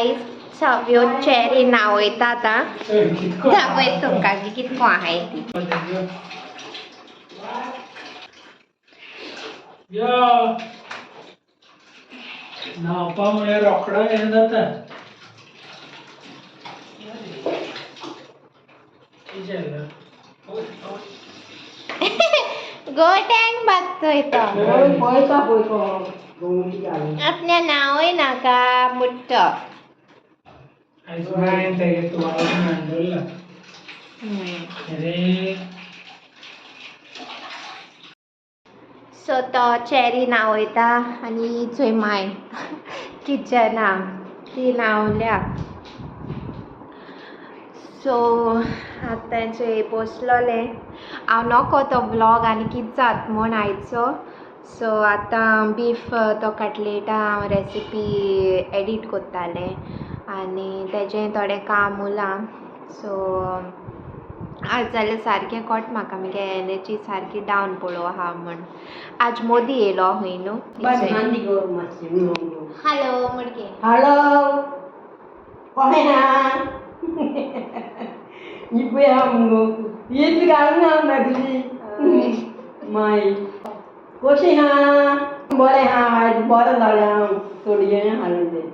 guys सव्यो cherry नावयता आता दाखयत तुमकां की कितको आहाय ती न्हावपा म्हळ्यार रोखडो हें जाता गोट्यांक बागतोय तो आपल्या नावय नाका मुट्ट हांवें तेगे तुवालेन हाडलेला अरे सो तो चेरी नावयता आनी चोय माय किचना ती नावल्या सो आतां चोय पोसलोले हांव नोको तो ब्लॉग आनी कितें जात म्हूण आयचो सो आतां बीफ तो कटलेटा हांव रेसिपी एडीट कोत्तालें आनी तेजें थोडें काम उरलां सो आज जाल्यार सारकें कोट म्हाका मगे एनर्जी सारकी डावन पळोव आहा म्हूण आज मोदी येयलो हूंय न्हू हॅलो मुडके हॅलो कहें हा इपय हा मुगो येच घालून हा तुजी माय कशें हा बरें हा आयज बरें जालें हांव तोडयें हाडून तें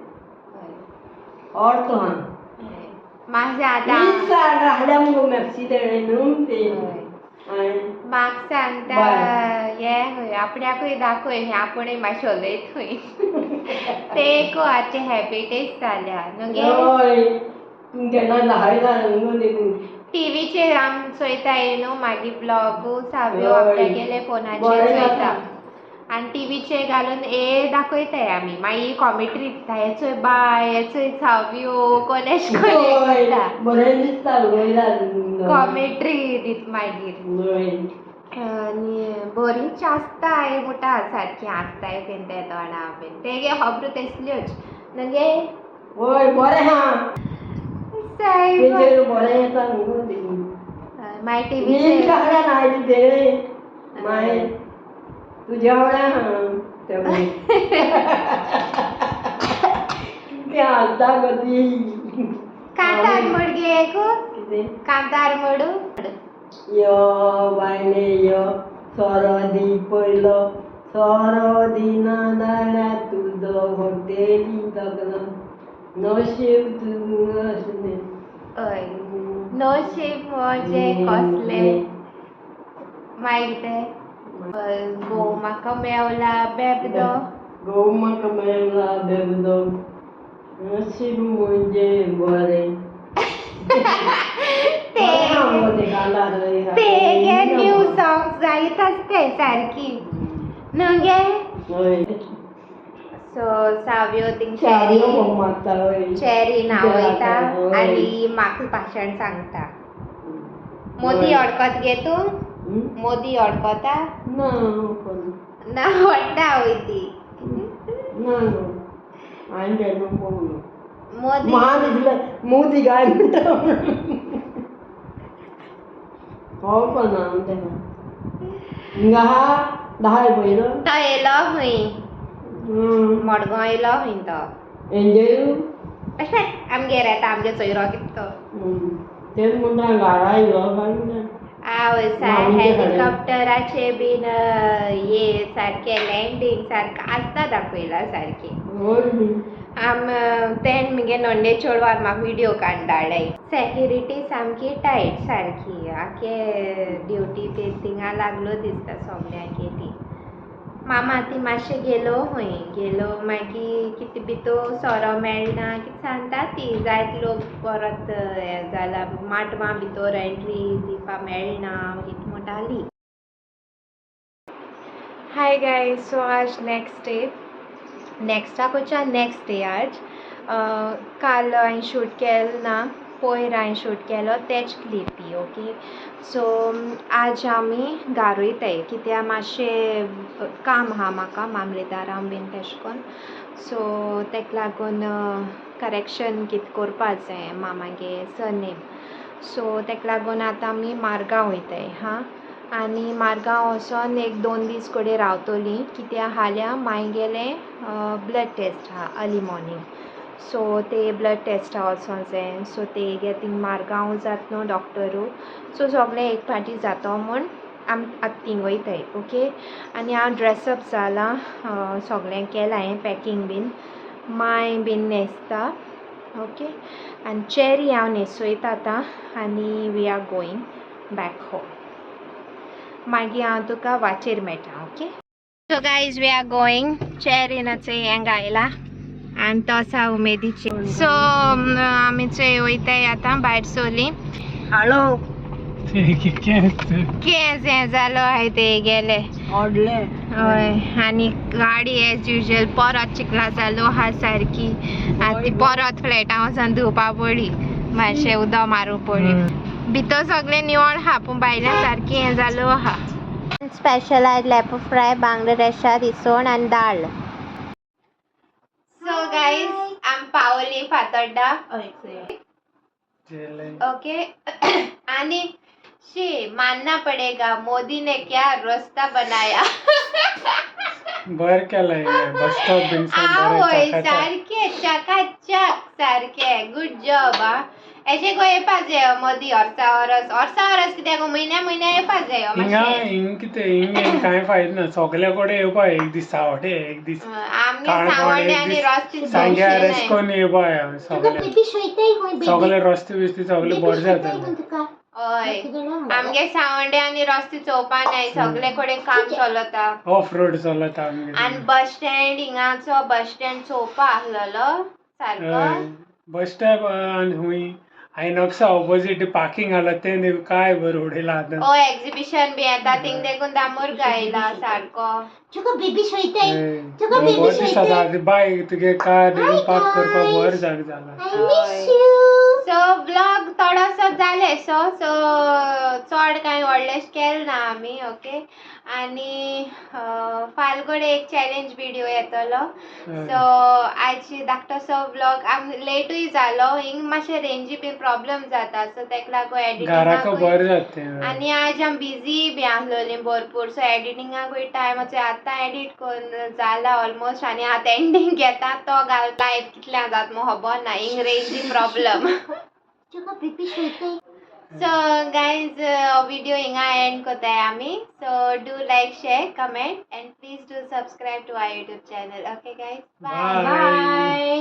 ऑर्थ हा म्हाका आतां हाडल्या मुगो मॅप्सी तेणें न्हू तें म्हाका सांगता हें खंय आपण्याकूय दाखय हें आपुणूय मातशें उलयत खंय तें आतां हॅबिटेट जाल्या न्हू हय केन्ना धाडटा न्हू देखून टीव्हीचेर आम चोयताय न्हू मागीर ब्लॉगू साव्यो आपल्यागेले फोनाचेर चोयता आनी टीव्हीचेर घालून हे दाखयताय आमी मागीर कॉमेंट्री दिता हे चोय बाय हे चोय साव्यो कोण एश कोन्ता बरें दिसता कॉमेंट्री दीत मागीर आनी बरीच आसताय मुटा सारकी आसताय बीन ते तोंडा बीन तेगे खबरो तेसल्योच न्हगे हय बरें हा तेजेर बरें येता न्हू देखून मागीर टीव्हीचेर काडा आयज तेणे माय तुज्या वांगडा हा तें हालता गो ती कांतार मडगे कांतार मडू यो बायले यो सोरो दी पयलो सोरो दिना दाड्या तुजो हॉटेली तगलो नशीब तुजें हय नशीब म्हजे कसले मागीर तें घोव म्हाका मेवला बेबदो घोव म्हाका मेवला बेबदो नशीब म्हणजे बरें तेगे न्यू सॉंग्स जायत आसताय सारकी न्हगे सो साव्यो थिंग चेरी नावयता आनी म्हाका भाशण सांगता मोदी अडकत गे तूं मोदी अडकता ना व्हडा आवय ती मोदी गाय म्हणटा हो पण हिंगा हा धाय पयलो तो येयलो खंय मडगांव येयलो खंय तो एंजेलू अशें आमगेर येता आमगे सोयरो कितें तो तेच म्हणटा घरा येयलो काय आवय हेलिकॉप्टराचे बीन हे सारके लँडींग सारकें आसता दाखयला सारकें आम तेण मगे नोंडे चेडवार म्हाका विडियो काडून धाडले सेक्युरिटी सामकी टायट सारकी आखे ड्युटी ते थिंगा लागलो दिसता सोगल्यांक ती मामा ती मातशें गेलो खंय गेलो मागीर कितें भितर सोरो मेळना कितें सांगता ती जायत लोक परत हें जाला माटवां भितर एंट्री दिवपा मेळना कितें म्हणटाली हाय गायज सो आज नेक्स्ट डे नेक्स्ट डे आज काल हांवें शूट केलो ना पयर हांवें शूट केलो तेच क्लिपी ओके सो आज आमी गारोयताय कित्याक मातशें काम आहा म्हाका मामलेदारां बीन तेशें कोन्न सो तेका लागून करेक्शन कितें कोरपा जाय मामागे सरनेम सो तेका लागून आतां आमी मारगांव वयताय हां आनी मारगांव वचोन 1-2 दीस कोडे रावतलीं कित्याक हाल्या मायगेलें ब्लड टेस्ट आहा अर्ली मॉर्निंग सो ते ब्लड टेस्ट वचों जाय सो ते थिंग मारगांव जात न्हू डॉक्टरू सो सगळें एक फाटी जातो म्हूण आतां थिंग वयताय ओके आनी हांव ड्रेसअप जालां सगळें केलां हांवें पॅकींग बीन माय बीन न्हेसता ओके आनी चेरी हांव न्हेसोयता आतां आनी we are going back home मागीर हांव तुका वाचेर मेळटा okay so guys we are going चेरीनाचें हें घायलां आनी तो आसा उमेदीचे सो आमी चोय वयताय आतां भायर सोली हॅलो केस हें जालो हाय ते गेले ऑडलें हय आनी गाडी एज युजल परत चिकला जालो आहा सारकी आतां ती परत फ्लॅटां वचोन धुवपा पडली मातशें उदक मारूं पडली भितर सगळें निवळ आहा पूण भायल्यान सारकी हें जालो आहा स्पेशल आयज लेपो फ्राय बांगडे रेशा इसवण आनी दाळ सो गाइस आम पावली फातोड्डा ओके आनी शी मानना पड़ेगा मोदी ने क्या रास्ता बनाया बर केलाय बस स्टॉप बिन सारखे चकाचक सारखे गुड जॉब हा अशें गो येवपा जायो मोदी वर्सा वरस कित्याक म्हयन्या येवपा जायो हिंगा हिंग कितें हिंग कांय फायदो ना सगल्या कडेन येवपा एक दीस सावड्डे एक दीस आमगे सावड्डे आनी रस्ते सांग्या रेस्ट करून येवपा सगळे रस्ते बिस्ते सगळे बरे जाता हय आमगे सावंडे आनी रस्ते चोवपा नाय सगळे कडेन काम चलता ऑफ रोड चलता आनी बस स्टँड हिंगाचो बस स्टँड चोवपा आहलोलो सारको बस स्टॉप आनी हुंय आयनॉक्सा ऑपोजीट पार्किंग आहा तें काय बरें उडयला आतां ओ एक्झिबिशन बी येता थिंग देखून दामोर गायला सारको तुका बेबी बरें बायक तुगे कार पार्क करपाक बरें जाग जाला सो ब्लॉग थोडोसो जाले सो चड कांय व्हडलें केल ना आमी ओके आनी फालगोडे एक चॅलेंज व्हिडिओ येतलो सो आयची धाकटोसो ब्लॉग लेटूय जालो हिंग मातशें रेंजी बी प्रॉब्लेम जाता सो तेका लागून एडिटिंगाक आनी आयज हांव बिजी बी आहलोली भरपूर सो एडिटिंगाकूय टायम आतां एडिट करून जाला ऑलमोस्ट आनी आतां एंडींग घेता तो घालता कितल्यां जाता मो खबर ना हिंग रेंजी प्रॉब्लेम सो गाइज वीडियो हिंगा एंड कोताय आमी so do like share comment and please do subscribe to our YouTube channel okay guys bye